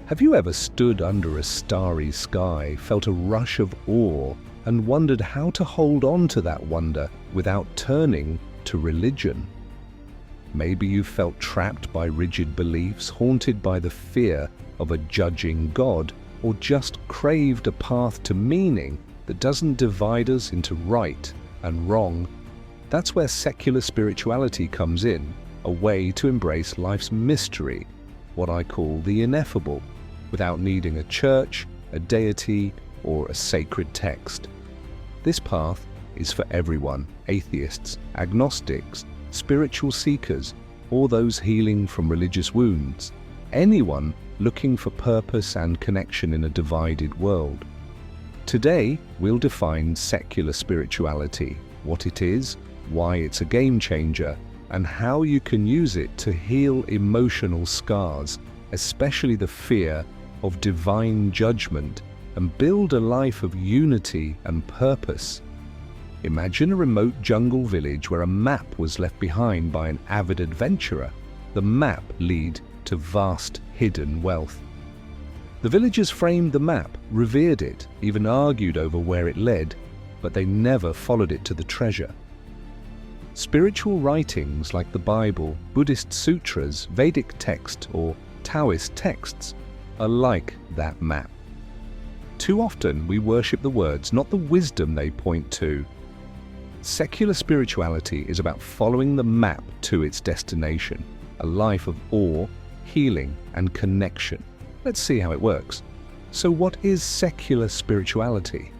Have you ever stood under a starry sky, felt a rush of awe, and wondered how to hold on to that wonder without turning to religion? Maybe you felt trapped by rigid beliefs, haunted by the fear of a judging God, or just craved a path to meaning that doesn't divide us into right and wrong. That's where secular spirituality comes in, a way to embrace life's mystery, what I call the ineffable, without needing a church, a deity, or a sacred text. This path is for everyone: atheists, agnostics, spiritual seekers, or those healing from religious wounds. Anyone looking for purpose and connection in a divided world. Today, we'll define secular spirituality, what it is, why it's a game changer, and how you can use it to heal emotional scars, especially the fear of divine judgment, and build a life of unity and purpose. Imagine a remote jungle village where a map was left behind by an avid adventurer. The map led to vast hidden wealth. The villagers framed the map, revered it, even argued over where it led, but they never followed it to the treasure. Spiritual writings like the Bible, Buddhist sutras, Vedic text, or Taoist texts are like that map. Too often we worship the words, not the wisdom they point to. Secular spirituality is about following the map to its destination, a life of awe, healing, and connection. Let's see how it works. So what is secular spirituality?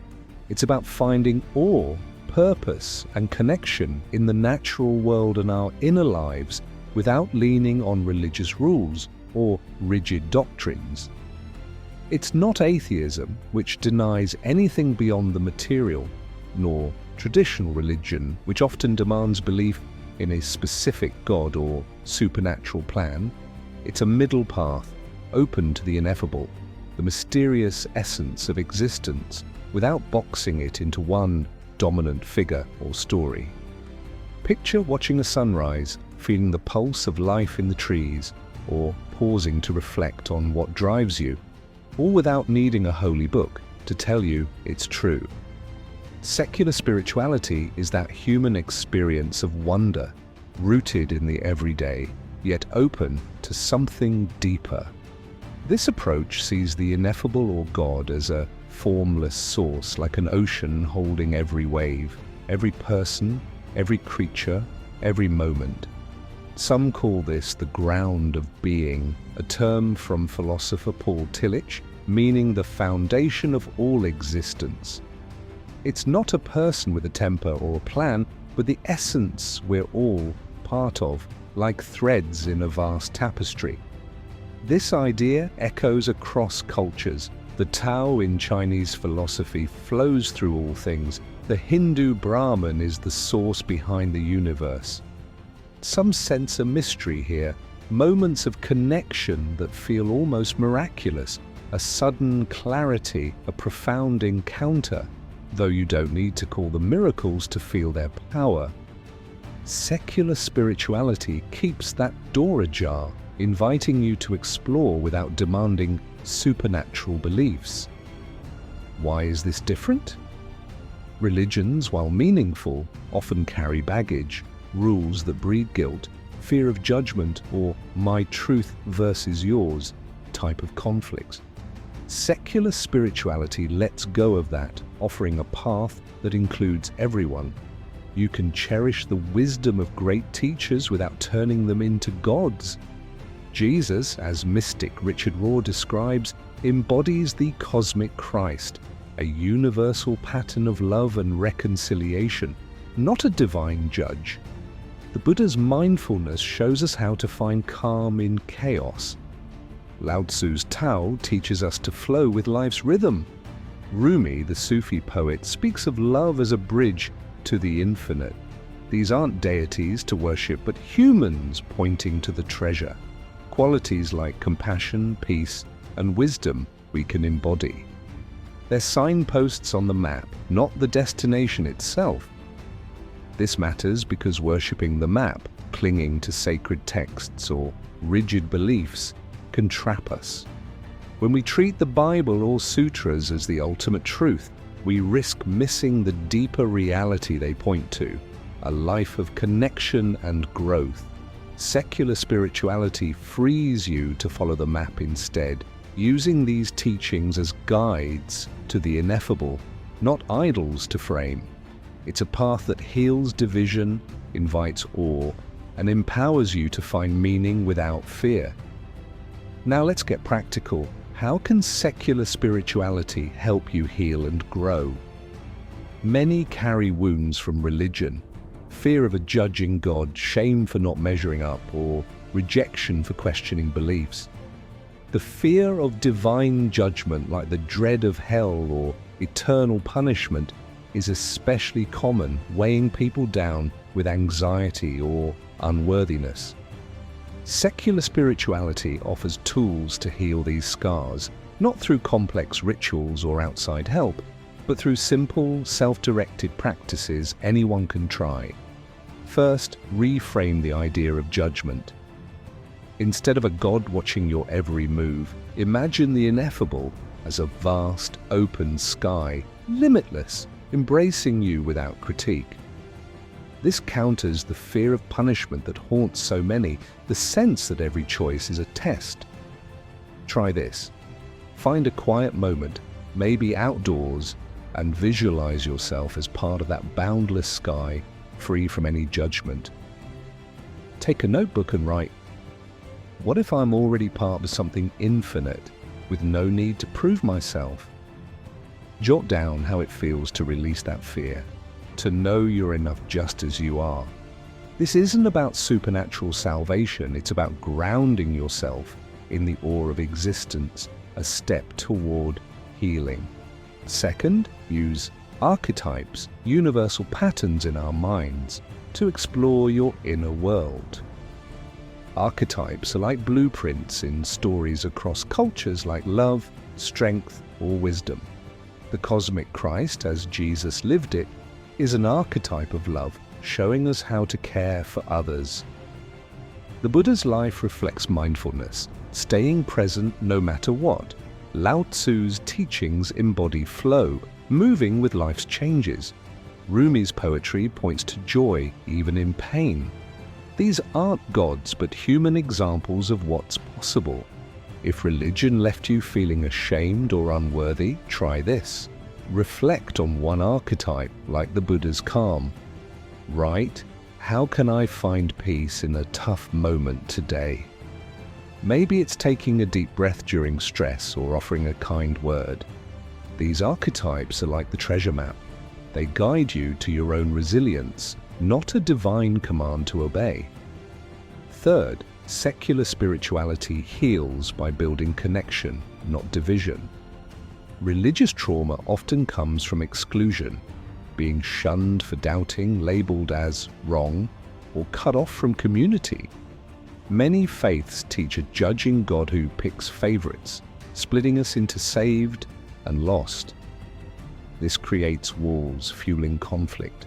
It's about finding awe, purpose, and connection in the natural world and our inner lives without leaning on religious rules or rigid doctrines. It's not atheism, which denies anything beyond the material, nor traditional religion, which often demands belief in a specific God or supernatural plan. It's a middle path, open to the ineffable, the mysterious essence of existence, without boxing it into one dominant figure or story. Picture watching a sunrise, feeling the pulse of life in the trees, or pausing to reflect on what drives you, all without needing a holy book to tell you it's true. Secular spirituality is that human experience of wonder, rooted in the everyday, yet open to something deeper. This approach sees the ineffable or God as a formless source, like an ocean holding every wave, every person, every creature, every moment. Some call this the ground of being, a term from philosopher Paul Tillich, meaning the foundation of all existence. It's not a person with a temper or a plan, but the essence we're all part of, like threads in a vast tapestry. This idea echoes across cultures. The Tao in Chinese philosophy flows through all things. The Hindu Brahman is the source behind the universe. Some sense a mystery here, moments of connection that feel almost miraculous, a sudden clarity, a profound encounter, though you don't need to call them miracles to feel their power. Secular spirituality keeps that door ajar, inviting you to explore without demanding supernatural beliefs. Why is this different? Religions, while meaningful, often carry baggage, rules that breed guilt, fear of judgment, or my truth versus yours type of conflicts. Secular spirituality lets go of that, offering a path that includes everyone. You can cherish the wisdom of great teachers without turning them into gods. Jesus, as mystic Richard Rohr describes, embodies the cosmic Christ, a universal pattern of love and reconciliation, not a divine judge. The Buddha's mindfulness shows us how to find calm in chaos. Lao Tzu's Tao teaches us to flow with life's rhythm. Rumi, the Sufi poet, speaks of love as a bridge to the infinite. These aren't deities to worship, but humans pointing to the treasure. Qualities like compassion, peace, and wisdom we can embody. They're signposts on the map, not the destination itself. This matters because worshipping the map, clinging to sacred texts or rigid beliefs, can trap us. When we treat the Bible or sutras as the ultimate truth, we risk missing the deeper reality they point to, a life of connection and growth. Secular spirituality frees you to follow the map instead, using these teachings as guides to the ineffable, not idols to frame. It's a path that heals division, invites awe, and empowers you to find meaning without fear. Now let's get practical. How can secular spirituality help you heal and grow? Many carry wounds from religion, fear of a judging God, shame for not measuring up, or rejection for questioning beliefs. The fear of divine judgment, like the dread of hell or eternal punishment, is especially common, weighing people down with anxiety or unworthiness. Secular spirituality offers tools to heal these scars, not through complex rituals or outside help, but through simple, self-directed practices anyone can try. First, reframe the idea of judgment. Instead of a God watching your every move, imagine the ineffable as a vast, open sky, limitless, embracing you without critique. This counters the fear of punishment that haunts so many, the sense that every choice is a test. Try this. Find a quiet moment, maybe outdoors, and visualize yourself as part of that boundless sky, free from any judgment. Take a notebook and write, "What if I'm already part of something infinite, with no need to prove myself?" Jot down how it feels to release that fear, to know you're enough just as you are. This isn't about supernatural salvation, it's about grounding yourself in the awe of existence, a step toward healing. Second, use archetypes, universal patterns in our minds, to explore your inner world. Archetypes are like blueprints in stories across cultures like love, strength, or wisdom. The cosmic Christ, as Jesus lived it, is an archetype of love, showing us how to care for others. The Buddha's life reflects mindfulness, staying present no matter what. Lao Tzu's teachings embody flow, moving with life's changes. Rumi's poetry points to joy, even in pain. These aren't gods, but human examples of what's possible. If religion left you feeling ashamed or unworthy, try this. Reflect on one archetype, like the Buddha's calm. Write, "How can I find peace in a tough moment today?" Maybe it's taking a deep breath during stress or offering a kind word. These archetypes are like the treasure map. They guide you to your own resilience, not a divine command to obey. Third, secular spirituality heals by building connection, not division. Religious trauma often comes from exclusion, being shunned for doubting, labeled as wrong, or cut off from community. Many faiths teach a judging God who picks favorites, splitting us into saved and lost. This creates walls, fueling conflict.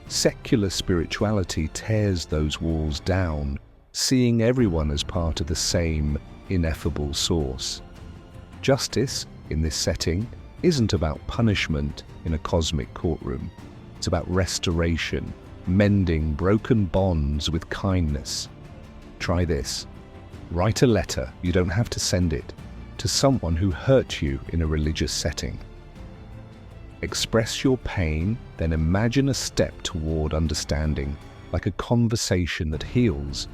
Secular spirituality tears those walls down, seeing everyone as part of the same ineffable source. Justice, in this setting, isn't about punishment in a cosmic courtroom. It's about restoration, mending broken bonds with kindness. Try this. Write a letter, you don't have to send it, to someone who hurt you in a religious setting. Express your pain, then imagine a step toward understanding, like a conversation that heals.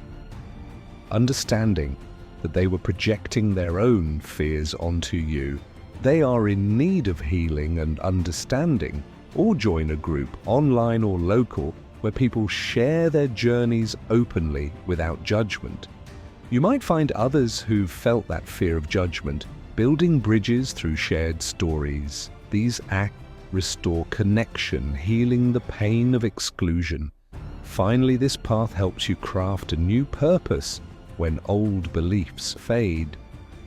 Understanding that they were projecting their own fears onto you. They are in need of healing and understanding, or join a group, online or local, where people share their journeys openly without judgment. You might find others who've felt that fear of judgment, building bridges through shared stories. These acts restore connection, healing the pain of exclusion. Finally, this path helps you craft a new purpose when old beliefs fade.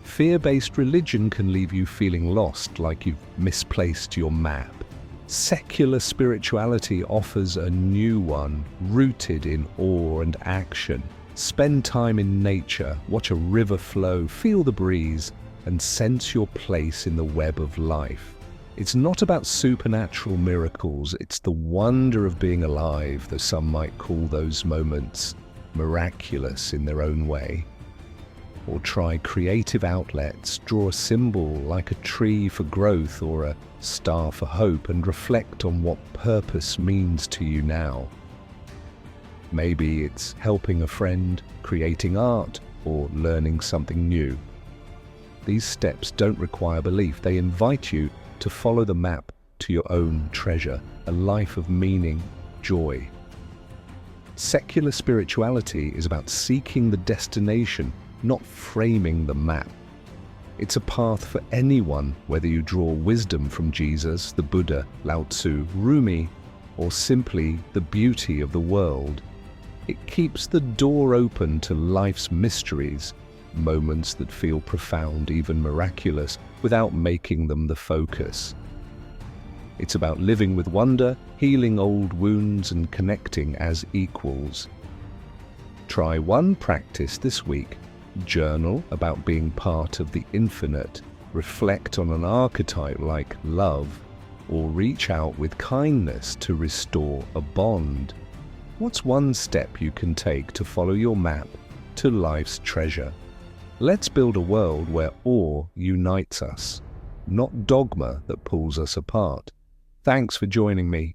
Fear-based religion can leave you feeling lost, like you've misplaced your map. Secular spirituality offers a new one, rooted in awe and action. Spend time in nature, watch a river flow, feel the breeze, and sense your place in the web of life. It's not about supernatural miracles, it's the wonder of being alive, though some might call those moments miraculous in their own way. Or try creative outlets, draw a symbol like a tree for growth or a star for hope, and reflect on what purpose means to you now. Maybe it's helping a friend, creating art, or learning something new. These steps don't require belief, they invite you to follow the map to your own treasure, a life of meaning, joy. Secular spirituality is about seeking the destination, not framing the map. It's a path for anyone, whether you draw wisdom from Jesus, the Buddha, Lao Tzu, Rumi, or simply the beauty of the world. It keeps the door open to life's mysteries, moments that feel profound, even miraculous, without making them the focus. It's about living with wonder, healing old wounds, and connecting as equals. Try one practice this week. Journal about being part of the infinite, reflect on an archetype like love, or reach out with kindness to restore a bond. What's one step you can take to follow your map to life's treasure? Let's build a world where awe unites us, not dogma that pulls us apart. Thanks for joining me.